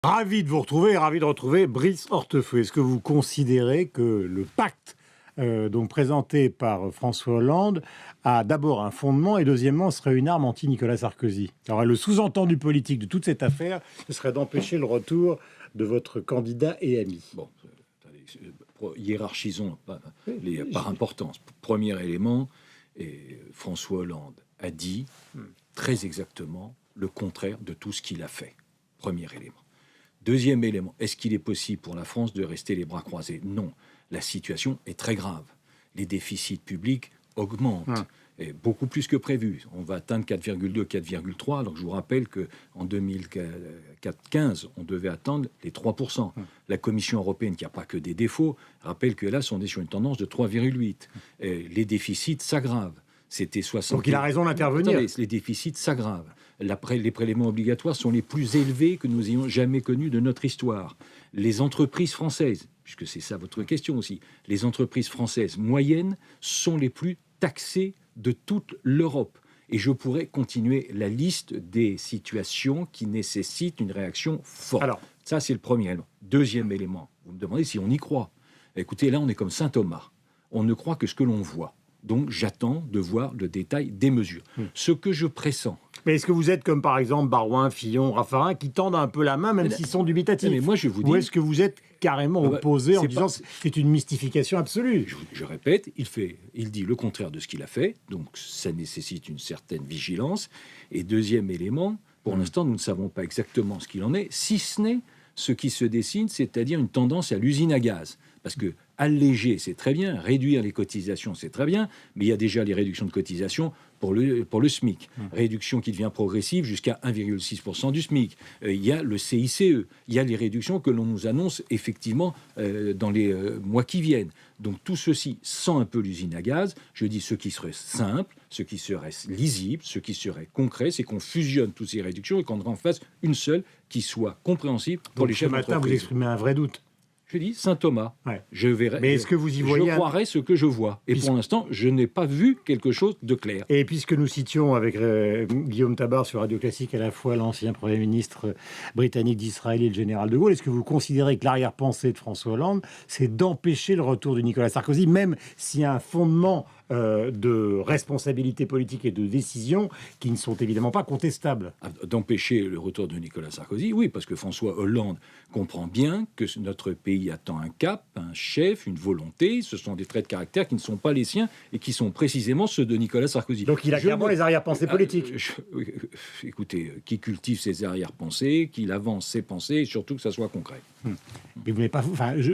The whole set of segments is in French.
Ravi de vous retrouver, ravi de retrouver Brice Hortefeux. Est-ce que vous considérez que le pacte donc présenté par François Hollande a d'abord un fondement et deuxièmement serait une arme anti-Nicolas Sarkozy? Alors le sous-entendu politique de toute cette affaire, ce serait d'empêcher le retour de votre candidat et ami. Bon, hiérarchisons par importance. Premier élément, François Hollande a dit très exactement le contraire de tout ce qu'il a fait. Premier élément. Deuxième élément, est-ce qu'il est possible pour la France de rester les bras croisés? Non. La situation est très grave. Les déficits publics augmentent, et beaucoup plus que prévu. On va atteindre 4,2, 4,3. Donc je vous rappelle qu'en 2015, on devait atteindre les 3%. La Commission européenne, qui n'a pas que des défauts, rappelle que là, on est sur une tendance de 3,8. Les déficits s'aggravent. C'était 60. Donc il a raison d'intervenir. Attendez, les déficits s'aggravent. Les prélèvements obligatoires sont les plus élevés que nous ayons jamais connus de notre histoire. Les entreprises françaises, puisque c'est ça votre question aussi, les entreprises françaises moyennes sont les plus taxées de toute l'Europe. Et je pourrais continuer la liste des situations qui nécessitent une réaction forte. Alors, ça, c'est le premier élément. Deuxième élément, vous me demandez si on y croit. Écoutez, là, on est comme saint Thomas. On ne croit que ce que l'on voit. Donc, j'attends de voir le détail des mesures. Ce que je pressens. Mais est-ce que vous êtes comme, par exemple, Barouin, Fillon, Raffarin, qui tendent un peu la main, même s'ils sont dubitatifs? Mais moi, je vous dis... Ou est-ce que vous êtes carrément opposé en disant que c'est une mystification absolue? Je répète, il dit le contraire de ce qu'il a fait, donc ça nécessite une certaine vigilance. Et deuxième élément, pour l'instant, nous ne savons pas exactement ce qu'il en est, si ce n'est ce qui se dessine, c'est-à-dire une tendance à l'usine à gaz. Parce que alléger, c'est très bien, réduire les cotisations, c'est très bien, mais il y a déjà les réductions de cotisations pour le SMIC. Réduction qui devient progressive jusqu'à 1,6% du SMIC. Il y a le CICE. Il y a les réductions que l'on nous annonce effectivement dans les mois qui viennent. Donc tout ceci sent un peu l'usine à gaz. Je dis ce qui serait simple, ce qui serait lisible, ce qui serait concret, c'est qu'on fusionne toutes ces réductions et qu'on en fasse une seule qui soit compréhensible pour les chefs d'entreprise. Ce matin, vous exprimez un vrai doute. Je dis Saint Thomas. Ouais. Je verrai. Mais est-ce que vous y voyez? Je croirai ce que je vois. Et pour l'instant, je n'ai pas vu quelque chose de clair. Et puisque nous citions avec Guillaume Tabar sur Radio Classique à la fois l'ancien Premier ministre britannique d'Israël et le général de Gaulle, est-ce que vous considérez que l'arrière-pensée de François Hollande, c'est d'empêcher le retour de Nicolas Sarkozy, même s'il y a un fondement de responsabilité politique et de décision qui ne sont évidemment pas contestables? D'empêcher le retour de Nicolas Sarkozy, oui, parce que François Hollande comprend bien que notre pays attend un cap, un chef, une volonté. Ce sont des traits de caractère qui ne sont pas les siens et qui sont précisément ceux de Nicolas Sarkozy. Donc il a clairement les arrière-pensées politiques. Écoutez, qui cultive ses arrière-pensées, qu'il avance ses pensées et surtout que ça soit concret. Mais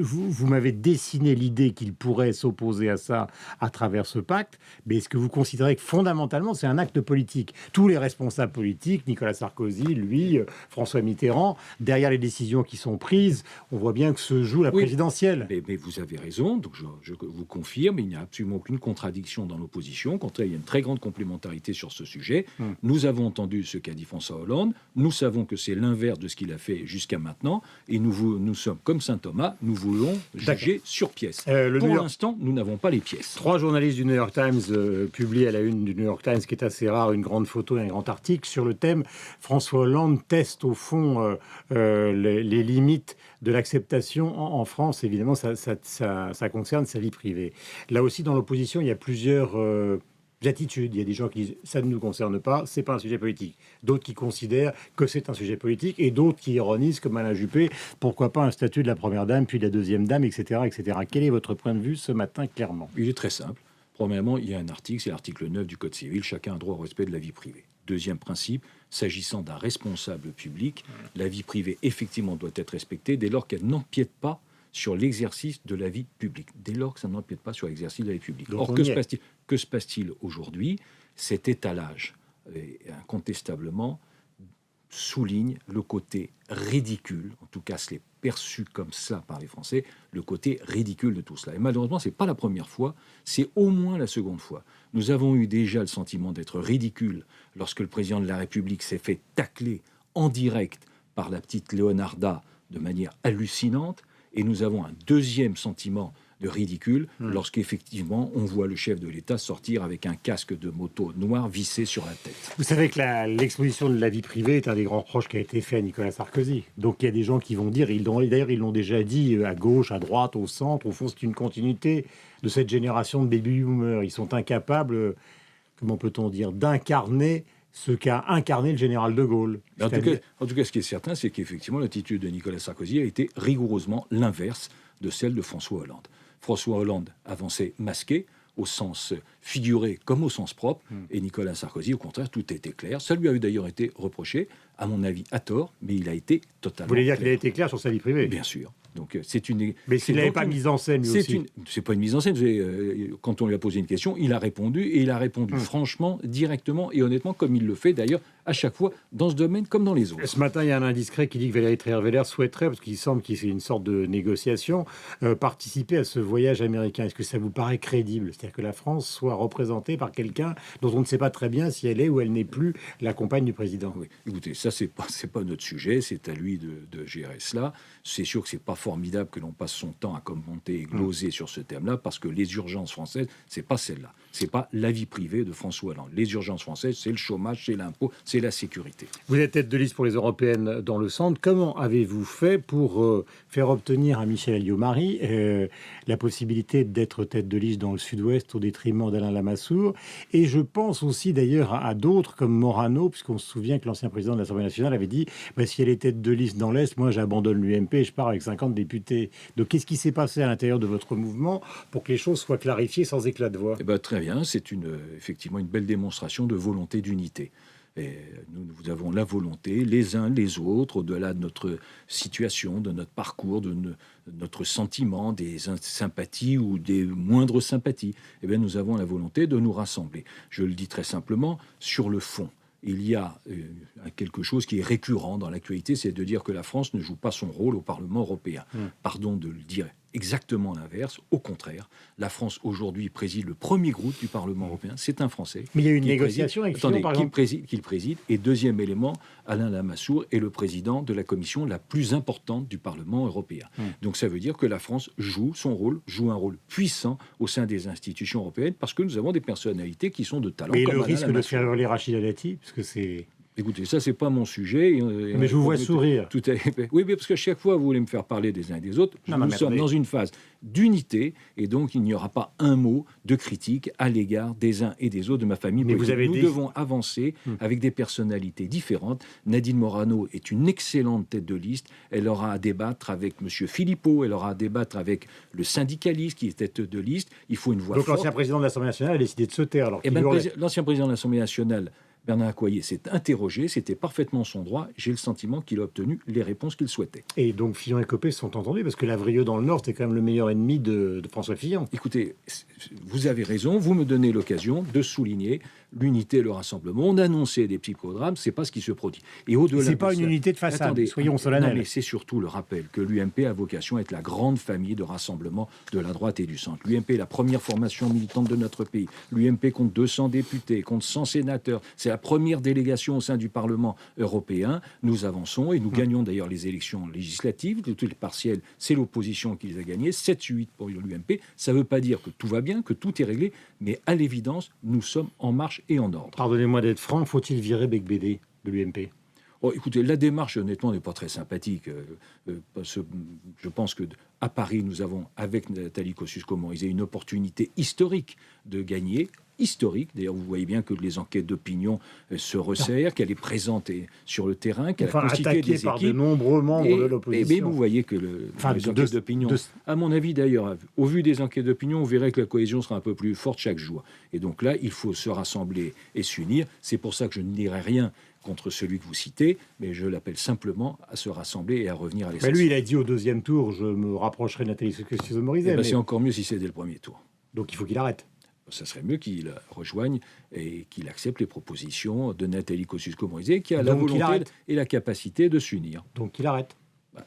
vous m'avez dessiné l'idée qu'il pourrait s'opposer à ça à travers ce pacte, mais est-ce que vous considérez que fondamentalement c'est un acte politique? Tous les responsables politiques, Nicolas Sarkozy, lui, François Mitterrand, derrière les décisions qui sont prises, on voit bien que se joue la présidentielle. Mais vous avez raison, donc je vous confirme, il n'y a absolument aucune contradiction dans l'opposition. Au contraire, il y a une très grande complémentarité sur ce sujet. Nous avons entendu ce qu'a dit François Hollande, nous savons que c'est l'inverse de ce qu'il a fait jusqu'à maintenant, et nous sommes comme saint Thomas, nous voulons juger sur pièce. Pour l'instant, nous n'avons pas les pièces. 3 journalistes du New York Times publient à la une du New York Times, qui est assez rare, une grande photo et un grand article sur le thème « François Hollande teste au fond les limites de l'acceptation en France ». Évidemment, ça concerne sa vie privée. Là aussi, dans l'opposition, il y a plusieurs attitudes. Il y a des gens qui disent « ça ne nous concerne pas, c'est pas un sujet politique ». D'autres qui considèrent que c'est un sujet politique et d'autres qui ironisent, comme Alain Juppé, pourquoi pas un statut de la première dame, puis de la deuxième dame, etc., etc. Quel est votre point de vue ce matin, clairement? Il est très simple. Premièrement, il y a un article, c'est l'article 9 du Code civil, chacun a droit au respect de la vie privée. Deuxième principe, s'agissant d'un responsable public, la vie privée, effectivement, doit être respectée dès lors qu'elle n'empiète pas sur l'exercice de la vie publique. Dès lors que ça n'empiète pas sur l'exercice de la vie publique. Or, que se passe-t-il aujourd'hui? Cet étalage, incontestablement, souligne le côté ridicule, en tout cas c'est perçu comme cela par les Français, le côté ridicule de tout cela. Et malheureusement, ce n'est pas la première fois, c'est au moins la seconde fois. Nous avons eu déjà le sentiment d'être ridicule lorsque le président de la République s'est fait tacler en direct par la petite Leonarda de manière hallucinante, et nous avons un deuxième sentiment de ridicule lorsqu'effectivement on voit le chef de l'État sortir avec un casque de moto noir vissé sur la tête. Vous savez que l'exposition de la vie privée est un des grands reproches qui a été fait à Nicolas Sarkozy. Donc il y a des gens qui vont dire, d'ailleurs ils l'ont déjà dit à gauche, à droite, au centre, au fond c'est une continuité de cette génération de baby-boomers. Ils sont incapables, comment peut-on dire, d'incarner ce qu'a incarné le général de Gaulle. En tout cas, ce qui est certain, c'est qu'effectivement l'attitude de Nicolas Sarkozy a été rigoureusement l'inverse de celle de François Hollande. François Hollande avançait masqué, au sens figuré comme au sens propre, et Nicolas Sarkozy, au contraire, tout était clair. Ça lui avait d'ailleurs été reproché, à mon avis, à tort, mais il a été totalement Vous voulez dire clair. qu'il a été clair sur sa vie privée? Bien sûr. Donc c'est une. Mais s'il n'avait pas mise en scène, lui aussi. C'est pas une mise en scène. Quand on lui a posé une question, il a répondu, et il a répondu franchement, directement et honnêtement, comme il le fait d'ailleurs à chaque fois dans ce domaine comme dans les autres. Ce matin, il y a un indiscret qui dit que Valérie Trierweiler souhaiterait, parce qu'il semble qu'il y ait une sorte de négociation, participer à ce voyage américain. Est-ce que ça vous paraît crédible? C'est-à-dire que la France soit représentée par quelqu'un dont on ne sait pas très bien si elle est ou elle n'est plus la compagne du président? Oui. Écoutez, ça c'est pas notre sujet, c'est à lui de gérer cela. C'est sûr que c'est pas formidable que l'on passe son temps à commenter et gloser sur ce thème-là, parce que les urgences françaises, c'est pas celle-là. C'est pas la vie privée de François Hollande. Les urgences françaises, c'est le chômage, c'est l'impôt, c'est la sécurité. Vous êtes tête de liste pour les européennes dans le centre. Comment avez-vous fait pour faire obtenir à Michel Alliot-Marie la possibilité d'être tête de liste dans le sud-ouest au détriment d'Alain Lamassoure? Et je pense aussi d'ailleurs à d'autres comme Morano, puisqu'on se souvient que l'ancien président de l'Assemblée nationale avait dit si elle est tête de liste dans l'Est, moi j'abandonne l'UMP et je pars avec 50 députés. Donc qu'est-ce qui s'est passé à l'intérieur de votre mouvement pour que les choses soient clarifiées sans éclat de voix? Très bien, c'est effectivement une belle démonstration de volonté d'unité. Et nous avons la volonté, les uns les autres, au-delà de notre situation, de notre parcours, de notre sentiment, des sympathies ou des moindres sympathies. Nous avons la volonté de nous rassembler. Je le dis très simplement, sur le fond. Il y a quelque chose qui est récurrent dans l'actualité, c'est de dire que la France ne joue pas son rôle au Parlement européen. Pardon de le dire exactement l'inverse. Au contraire, la France aujourd'hui préside le premier groupe du Parlement européen. C'est un Français. Mais il y a eu une négociation avec Fillon, par exemple. Qu'il préside. Et deuxième élément, Alain Lamassoure est le président de la commission la plus importante du Parlement européen. Donc ça veut dire que la France joue son rôle, joue un rôle puissant au sein des institutions européennes, parce que nous avons des personnalités qui sont de talent. Mais comme le Alain risque de Lamassoure. faire hurler Rachida Dati, parce que c'est... Écoutez, ça, c'est pas mon sujet. Mais je vous vois sourire. Oui, mais parce que chaque fois, vous voulez me faire parler des uns et des autres. Nous sommes dans une phase d'unité, et donc il n'y aura pas un mot de critique à l'égard des uns et des autres de ma famille. Mais nous devons avancer avec des personnalités différentes. Nadine Morano est une excellente tête de liste. Elle aura à débattre avec M. Philippot, elle aura à débattre avec le syndicaliste qui est tête de liste. Il faut une voix forte. Donc l'ancien président de l'Assemblée nationale a décidé de se taire. Alors l'ancien président de l'Assemblée nationale, Bernard Accoyer, s'est interrogé, c'était parfaitement son droit. J'ai le sentiment qu'il a obtenu les réponses qu'il souhaitait. Et donc Fillon et Copé se sont entendus, parce que Lavrieux dans le Nord, c'était quand même le meilleur ennemi de François Fillon. Écoutez, vous avez raison, vous me donnez l'occasion de souligner l'unité et le rassemblement. On annonçait des psychodrames, c'est pas ce qui se produit. Et au-delà, c'est pas une unité de façade, attendez, soyons solennels. Non, mais c'est surtout le rappel que l'UMP a vocation à être la grande famille de rassemblement de la droite et du centre. L'UMP est la première formation militante de notre pays. L'UMP compte 200 députés, compte 100 sénateurs. C'est la première délégation au sein du Parlement européen. Nous avançons et nous gagnons d'ailleurs les élections législatives. Toutes les partielles, c'est l'opposition qui les a gagnées. 7-8 pour l'UMP. Ça ne veut pas dire que tout va bien, que tout est réglé, mais à l'évidence, nous sommes en marche et en ordre. Pardonnez-moi d'être franc, faut-il virer Becbédé de l'UMP? Écoutez, la démarche, honnêtement, n'est pas très sympathique. Je pense qu'à Paris, nous avons, avec Nathalie Kosciusko-Morizet, une opportunité historique de gagner. Historique. D'ailleurs, vous voyez bien que les enquêtes d'opinion se resserrent, qu'elle est présente sur le terrain, qu'elle a constitué des équipes. Par de nombreux membres de l'opposition. Mais vous voyez que les enquêtes d'opinion, à mon avis d'ailleurs, au vu des enquêtes d'opinion, on verrait que la cohésion sera un peu plus forte chaque jour. Et donc là, il faut se rassembler et s'unir. C'est pour ça que je ne dirai rien contre celui que vous citez, mais je l'appelle simplement à se rassembler et à revenir à l'essentiel. Lui, il a dit au deuxième tour, je me rapprocherai de Nathalie Kosciusko-Morizet. C'est encore mieux si c'est dès le premier tour. Donc il faut qu'il arrête. Ça serait mieux qu'il rejoigne et qu'il accepte les propositions de Nathalie Kosciusko-Morizet, qui a la volonté et la capacité de s'unir. Donc il arrête.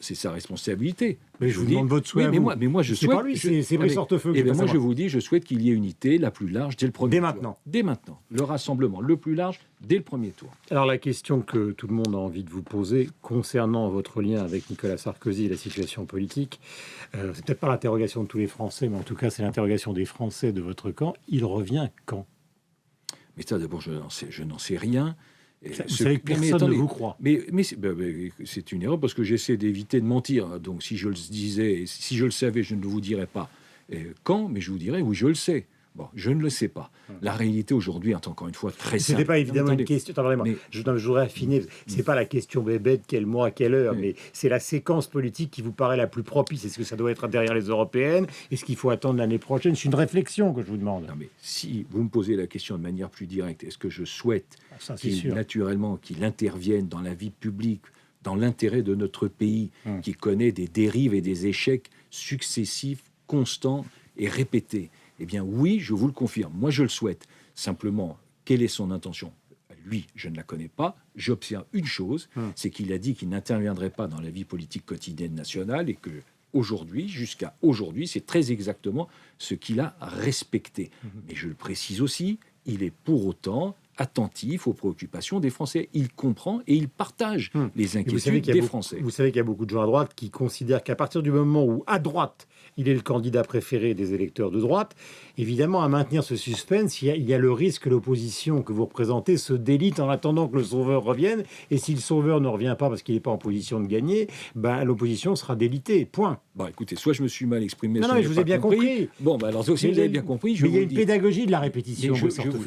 C'est sa responsabilité. Mais je vous demande votre souhait. Oui, mais moi, je c'est souhaite. pas lui, c'est Brice Hortefeux. Moi, je vous dis, je souhaite qu'il y ait unité la plus large dès le premier Dès tour. maintenant. Dès maintenant. Le rassemblement le plus large dès le premier tour. Alors la question que tout le monde a envie de vous poser concernant votre lien avec Nicolas Sarkozy et la situation politique, c'est peut-être pas l'interrogation de tous les Français, mais en tout cas c'est l'interrogation des Français de votre camp. Il revient quand? Mais ça, d'abord, je n'en sais rien. Vous savez que personne ne vous croit. Mais c'est une erreur parce que j'essaie d'éviter de mentir. Donc si je le disais, si je le savais, je ne vous dirais pas quand, mais je vous dirais oui, je le sais. Bon, je ne le sais pas. La réalité aujourd'hui est encore une fois très simple. Ce n'était pas évidemment une question. Mais je voudrais affiner. C'est pas la question bébête, quel mois, à quelle heure, mais c'est la séquence politique qui vous paraît la plus propice. Est-ce que ça doit être derrière les européennes? Est-ce qu'il faut attendre l'année prochaine? C'est une réflexion que je vous demande. Non, mais si vous me posez la question de manière plus directe, est-ce que je souhaite qu'il intervienne dans la vie publique, dans l'intérêt de notre pays, qui connaît des dérives et des échecs successifs, constants et répétés? Eh bien oui, je vous le confirme. Moi, je le souhaite. Simplement, quelle est son intention? Lui, je ne la connais pas. J'observe une chose, c'est qu'il a dit qu'il n'interviendrait pas dans la vie politique quotidienne nationale et que aujourd'hui, jusqu'à aujourd'hui, c'est très exactement ce qu'il a respecté. Mais je le précise aussi, il est pour autant attentif aux préoccupations des Français. Il comprend et il partage les inquiétudes des Français. Vous savez qu'il y a beaucoup de gens à droite qui considèrent qu'à partir du moment où, à droite, il est le candidat préféré des électeurs de droite, évidemment, à maintenir ce suspense, il y a le risque que l'opposition que vous représentez se délite en attendant que le sauveur revienne. Et si le sauveur ne revient pas parce qu'il n'est pas en position de gagner, l'opposition sera délitée. Point. Bon, écoutez, soit je me suis mal exprimé, non, mais je vous ai bien compris. Bon, alors si vous avez bien compris, mais il y a une pédagogie de la répétition.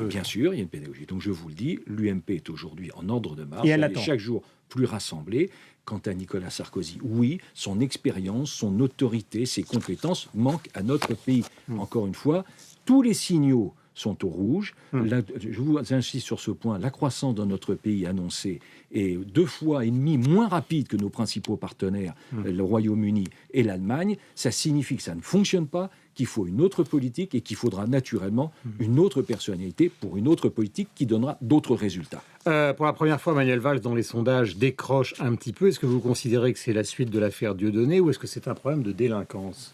Bien sûr, il y a une pédagogie. Donc je vous le dis, l'UMP est aujourd'hui en ordre de marche. Et elle est attend. Chaque jour plus rassemblée. Quant à Nicolas Sarkozy, oui, son expérience, son autorité, ses compétences manquent à notre pays. Encore une fois, tous les signaux sont au rouge. Je vous insiste sur ce point, la croissance dans notre pays annoncée est 2,5 fois moins rapide que nos principaux partenaires, le Royaume-Uni et l'Allemagne. Ça signifie que ça ne fonctionne pas, qu'il faut une autre politique et qu'il faudra naturellement une autre personnalité pour une autre politique qui donnera d'autres résultats. Pour la première fois, Manuel Valls, dans les sondages, décroche un petit peu. Est-ce que vous considérez que c'est la suite de l'affaire Dieudonné ou est-ce que c'est un problème de délinquance?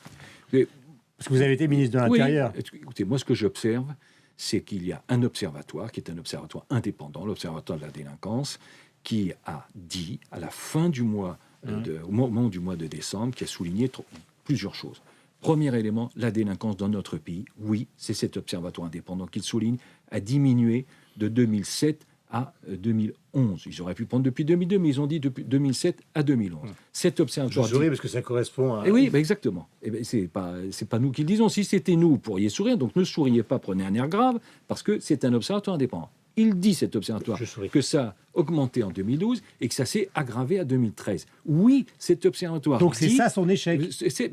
Parce que vous avez été ministre de l'Intérieur. Oui, écoutez, moi, ce que j'observe, c'est qu'il y a un observatoire, qui est un observatoire indépendant, l'Observatoire de la délinquance, qui a dit, à la fin du mois, au moment du mois de décembre, qui a souligné plusieurs choses. Premier élément, la délinquance dans notre pays, oui, c'est cet observatoire indépendant qu'il souligne, a diminué de 2007 à 2011. Ils auraient pu prendre depuis 2002, mais ils ont dit depuis 2007 à 2011. Cet observatoire... Je souris parce que ça correspond à... Et oui, exactement. Et c'est pas nous qui le disons. Si c'était nous, vous pourriez sourire. Donc ne souriez pas, prenez un air grave, parce que c'est un observatoire indépendant. Il dit, cet observatoire, que ça a augmenté en 2012 et que ça s'est aggravé à 2013. Oui, cet observatoire... Donc c'est ça son échec.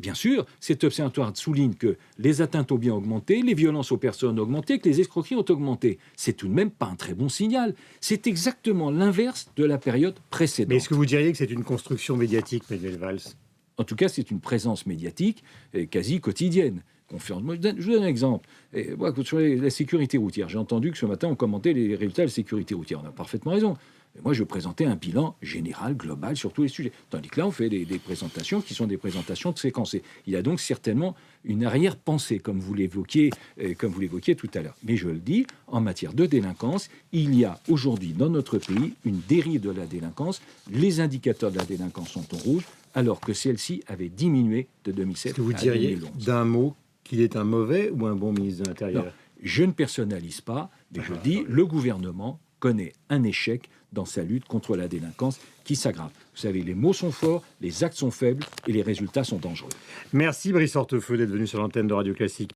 Bien sûr, cet observatoire souligne que les atteintes ont bien augmenté, les violences aux personnes ont augmenté, que les escroqueries ont augmenté. C'est tout de même pas un très bon signal. C'est exactement l'inverse de la période précédente. Mais est-ce que vous diriez que c'est une construction médiatique, Manuel Valls? En tout cas, c'est une présence médiatique quasi quotidienne. Je vous donne un exemple. Sur la sécurité routière, j'ai entendu que ce matin, on commentait les résultats de la sécurité routière. On a parfaitement raison. Mais moi, je présentais un bilan général, global, sur tous les sujets. Tandis que là, on fait des présentations qui sont des présentations séquencées. Il y a donc certainement une arrière-pensée, comme vous l'évoquiez tout à l'heure. Mais je le dis, en matière de délinquance, il y a aujourd'hui dans notre pays une dérive de la délinquance. Les indicateurs de la délinquance sont en rouge, alors que celle-ci avait diminué de 2007 à 2011. Est-ce que vous diriez d'un mot qu'il est un mauvais ou un bon ministre de l'Intérieur? Non, je ne personnalise pas, mais je dis, le gouvernement connaît un échec dans sa lutte contre la délinquance qui s'aggrave. Vous savez, les mots sont forts, les actes sont faibles et les résultats sont dangereux. Merci Brice Hortefeux d'être venu sur l'antenne de Radio Classique.